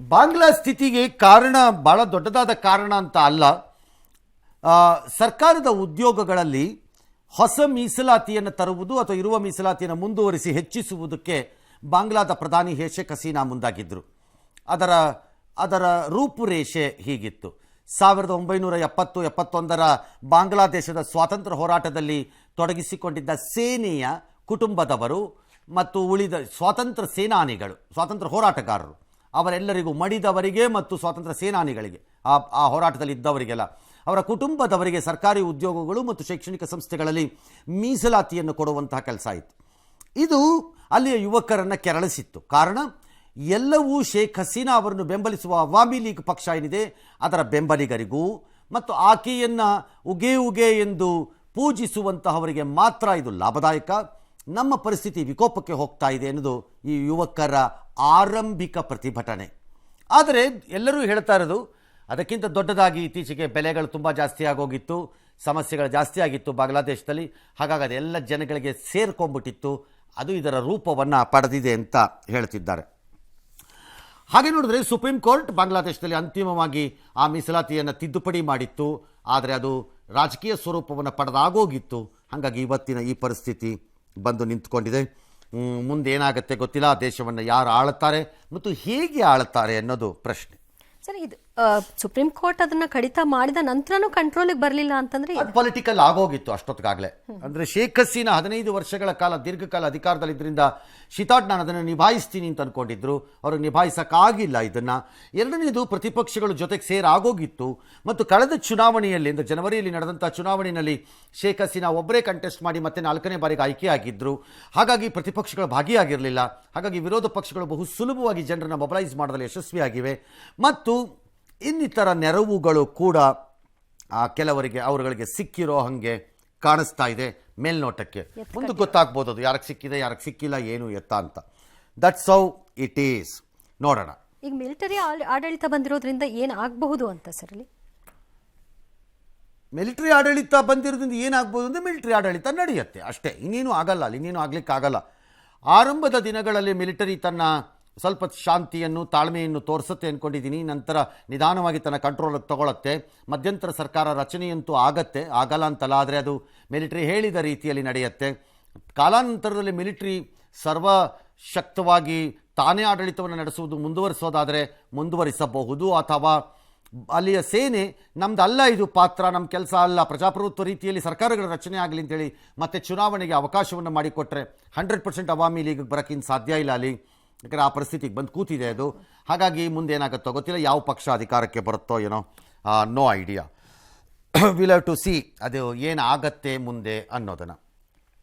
ಬಾಂಗ್ಲಾ ಸ್ಥಿತಿಗೆ ಕಾರಣ ಬಹಳ ದೊಡ್ಡದಾದ ಕಾರಣ ಅಂತ ಅಲ್ಲ. ಸರ್ಕಾರದ ಉದ್ಯೋಗಗಳಲ್ಲಿ ಹೊಸ ಮೀಸಲಾತಿಯನ್ನು ತರುವುದು ಅಥವಾ ಇರುವ ಮೀಸಲಾತಿಯನ್ನು ಮುಂದುವರಿಸಿ ಹೆಚ್ಚಿಸುವುದಕ್ಕೆ ಬಾಂಗ್ಲಾದ ಪ್ರಧಾನಿ ಶೇಖ್ ಹಸೀನಾ ಮುಂದಾಗಿದ್ದರು. ಅದರ ರೂಪುರೇಷೆ ಹೀಗಿತ್ತು. 1970-71 ಬಾಂಗ್ಲಾದೇಶದ ಸ್ವಾತಂತ್ರ್ಯ ಹೋರಾಟದಲ್ಲಿ ತೊಡಗಿಸಿಕೊಂಡಿದ್ದ ಸೇನೆಯ ಕುಟುಂಬದವರು ಮತ್ತು ಉಳಿದ ಸ್ವಾತಂತ್ರ್ಯ ಸೇನಾನಿಗಳು, ಸ್ವಾತಂತ್ರ್ಯ ಹೋರಾಟಗಾರರು, ಅವರೆಲ್ಲರಿಗೂ ಮಡಿದವರಿಗೆ ಮತ್ತು ಸ್ವಾತಂತ್ರ್ಯ ಸೇನಾನಿಗಳಿಗೆ, ಆ ಹೋರಾಟದಲ್ಲಿ ಇದ್ದವರಿಗೆಲ್ಲ ಅವರ ಕುಟುಂಬದವರಿಗೆ ಸರ್ಕಾರಿ ಉದ್ಯೋಗಗಳು ಮತ್ತು ಶೈಕ್ಷಣಿಕ ಸಂಸ್ಥೆಗಳಲ್ಲಿ ಮೀಸಲಾತಿಯನ್ನು ಕೊಡುವಂತಹ ಕೆಲಸ ಆಯಿತು. ಇದು ಅಲ್ಲಿಯ ಯುವಕರನ್ನು ಕೆರಳಿಸಿತ್ತು. ಕಾರಣ ಎಲ್ಲವೂ ಶೇಖ್ ಹಸೀನಾ ಅವರನ್ನು ಬೆಂಬಲಿಸುವ ಅವಾಮಿ ಲೀಗ್ ಪಕ್ಷ ಏನಿದೆ ಅದರ ಬೆಂಬಲಿಗರಿಗೂ ಮತ್ತು ಆಕೆಯನ್ನು ಉಗೆ ಎಂದು ಪೂಜಿಸುವಂತಹವರಿಗೆ ಮಾತ್ರ ಇದು ಲಾಭದಾಯಕ. ನಮ್ಮ ಪರಿಸ್ಥಿತಿ ವಿಕೋಪಕ್ಕೆ ಹೋಗ್ತಾ ಇದೆ ಎನ್ನುವುದು ಈ ಯುವಕರ ಆರಂಭಿಕ ಪ್ರತಿಭಟನೆ. ಆದರೆ ಎಲ್ಲರೂ ಹೇಳ್ತಾ ಇರೋದು ಅದಕ್ಕಿಂತ ದೊಡ್ಡದಾಗಿ ಇತ್ತೀಚೆಗೆ ಬೆಲೆಗಳು ತುಂಬ ಜಾಸ್ತಿ ಆಗೋಗಿತ್ತು, ಸಮಸ್ಯೆಗಳು ಜಾಸ್ತಿ ಆಗಿತ್ತು ಬಾಂಗ್ಲಾದೇಶದಲ್ಲಿ. ಹಾಗಾಗಿ ಅದೆಲ್ಲ ಜನಗಳಿಗೆ ಸೇರ್ಕೊಂಡ್ಬಿಟ್ಟಿತ್ತು. ಅದು ಇದರ ರೂಪವನ್ನು ಪಡೆದಿದೆ ಅಂತ ಹೇಳ್ತಿದ್ದಾರೆ. ಹಾಗೆ ನೋಡಿದ್ರೆ ಸುಪ್ರೀಂ ಕೋರ್ಟ್ ಬಾಂಗ್ಲಾದೇಶದಲ್ಲಿ ಅಂತಿಮವಾಗಿ ಆ ಮೀಸಲಾತಿಯನ್ನು ತಿದ್ದುಪಡಿ ಮಾಡಿತ್ತು. ಆದರೆ ಅದು ರಾಜಕೀಯ ಸ್ವರೂಪವನ್ನು ಪಡೆದಾಗೋಗಿತ್ತು. ಹಾಗಾಗಿ ಇವತ್ತಿನ ಈ ಪರಿಸ್ಥಿತಿ ಬಂದು ನಿಂತ್ಕೊಂಡಿದೆ. ಮುಂದೆ ಏನಾಗುತ್ತೆ ಗೊತ್ತಿಲ್ಲ. ದೇಶವನ್ನು ಯಾರು ಆಳುತ್ತಾರೆ ಮತ್ತು ಹೇಗೆ ಆಳುತ್ತಾರೆ ಅನ್ನೋದು ಪ್ರಶ್ನೆ. ಸರ್, ಇದು ಸುಪ್ರೀಂ ಕೋರ್ಟ್ ಅದನ್ನ ಕಡಿತ ಮಾಡಿದ ನಂತರನೂ ಕಂಟ್ರೋಲಿಗೆ ಬರಲಿಲ್ಲ ಅಂತಂದ್ರೆ ಅದು ಪೊಲಿಟಿಕಲ್ ಆಗೋಗಿತ್ತು ಅಷ್ಟೊತ್ತಿಗಾಗಲೇ. ಅಂದರೆ ಶೇಖ್ ಹಸೀನಾ 15 ವರ್ಷಗಳ ಕಾಲ ದೀರ್ಘಕಾಲ ಅಧಿಕಾರದಲ್ಲಿದ್ದರಿಂದ ನಾನು ಅದನ್ನು ನಿಭಾಯಿಸ್ತೀನಿ ಅಂತ ಅಂದ್ಕೊಂಡಿದ್ರು. ಅವ್ರಿಗೆ ನಿಭಾಯಿಸೋಕ್ಕಾಗಿಲ್ಲ ಇದನ್ನು. ಎರಡನೇದು, ಪ್ರತಿಪಕ್ಷಗಳು ಜೊತೆಗೆ ಸೇರಾಗೋಗಿತ್ತು ಮತ್ತು ಕಳೆದ ಚುನಾವಣೆಯಲ್ಲಿ, ಅಂದರೆ ಜನವರಿಯಲ್ಲಿ ನಡೆದಂಥ ಚುನಾವಣೆಯಲ್ಲಿ ಶೇಖ್ ಹಸೀನಾ ಒಬ್ಬರೇ ಕಂಟೆಸ್ಟ್ ಮಾಡಿ ಮತ್ತೆ 4ನೇ ಬಾರಿಗೆ ಆಯ್ಕೆಯಾಗಿದ್ದರು. ಹಾಗಾಗಿ ಪ್ರತಿಪಕ್ಷಗಳು ಭಾಗಿಯಾಗಿರಲಿಲ್ಲ. ಹಾಗಾಗಿ ವಿರೋಧ ಪಕ್ಷಗಳು ಬಹು ಸುಲಭವಾಗಿ ಜನರನ್ನು ಮೊಬಲೈಸ್ ಮಾಡೋದಲ್ಲಿ ಯಶಸ್ವಿಯಾಗಿವೆ. ಮತ್ತು ಇನ್ನಿತರ ನೆರವುಗಳು ಕೂಡ ಕೆಲವರಿಗೆ ಅವರುಗಳಿಗೆ ಸಿಕ್ಕಿರೋ ಹಾಗೆ ಕಾಣಿಸ್ತಾ ಇದೆ ಮೇಲ್ನೋಟಕ್ಕೆ. ಮುಂದೆ ಗೊತ್ತಾಗ್ಬೋದು ಅದು ಯಾರಿಗೆ ಸಿಕ್ಕಿದೆ ಯಾರಿಗೆ ಸಿಕ್ಕಿಲ್ಲ ಏನು ಎತ್ತ ಅಂತ. That's how it is. ನೋಡೋಣ. ಈಗ ಮಿಲಿಟರಿ ಆಡಳಿತ ಬಂದಿರೋದ್ರಿಂದ ಏನಾಗಬಹುದು ಅಂತ ಸರ್? ಅಲ್ಲಿ ಮಿಲಿಟರಿ ಆಡಳಿತ ಬಂದಿರೋದ್ರಿಂದ ಏನಾಗ್ಬೋದು ಅಂದರೆ ಮಿಲಿಟರಿ ಆಡಳಿತ ನಡೆಯುತ್ತೆ ಅಷ್ಟೇ, ಇನ್ನೇನು ಆಗಲ್ಲ. ಅಲ್ಲಿ ಇನ್ನೇನು ಆಗಲಿಕ್ಕಾಗಲ್ಲ. ಆರಂಭದ ದಿನಗಳಲ್ಲಿ ಮಿಲಿಟರಿ ತನ್ನ ಸ್ವಲ್ಪ ಶಾಂತಿಯನ್ನು ತಾಳ್ಮೆಯನ್ನು ತೋರಿಸುತ್ತೆ ಅಂದ್ಕೊಂಡಿದ್ದೀನಿ. ನಂತರ ನಿಧಾನವಾಗಿ ತನ್ನ ಕಂಟ್ರೋಲಿಗೆ ತಗೊಳುತ್ತೆ. ಮಧ್ಯಂತರ ಸರ್ಕಾರ ರಚನೆಯಂತೂ ಆಗಲ್ಲ ಅಂತಲ್ಲ, ಆದರೆ ಅದು ಮಿಲಿಟರಿ ಹೇಳಿದ ರೀತಿಯಲ್ಲಿ ನಡೆಯುತ್ತೆ. ಕಾಲಾನಂತರದಲ್ಲಿ ಮಿಲಿಟರಿ ಸರ್ವಶಕ್ತವಾಗಿ ತಾನೇ ಆಡಳಿತವನ್ನು ನಡೆಸುವುದು ಮುಂದುವರಿಸೋದಾದರೆ ಮುಂದುವರಿಸಬಹುದು. ಅಥವಾ ಅಲ್ಲಿಯ ಸೇನೆ ನಮ್ದಲ್ಲ ಇದು ಪಾತ್ರ, ನಮ್ಮ ಕೆಲಸ ಅಲ್ಲ, ಪ್ರಜಾಪ್ರಭುತ್ವ ರೀತಿಯಲ್ಲಿ ಸರ್ಕಾರಗಳ ರಚನೆ ಆಗಲಿ ಅಂತೇಳಿ ಮತ್ತೆ ಚುನಾವಣೆಗೆ ಅವಕಾಶವನ್ನು ಮಾಡಿಕೊಟ್ರೆ 100% ಅವಾಮಿ ಲೀಗಿಗೆ ಬರೋಕ್ಕಿಂತ ಸಾಧ್ಯ ಇಲ್ಲ ಅಲ್ಲಿ. ಯಾಕಂದರೆ ಆ ಪರಿಸ್ಥಿತಿಗೆ ಬಂದು ಕೂತಿದೆ ಅದು. ಹಾಗಾಗಿ ಮುಂದೆ ಏನಾಗುತ್ತೋ ಗೊತ್ತಿಲ್ಲ, ಯಾವ ಪಕ್ಷ ಅಧಿಕಾರಕ್ಕೆ ಬರುತ್ತೋ ಏನೋ, no idea. Will have to see ಅದು ಏನಾಗತ್ತೆ ಮುಂದೆ ಅನ್ನೋದನ್ನು.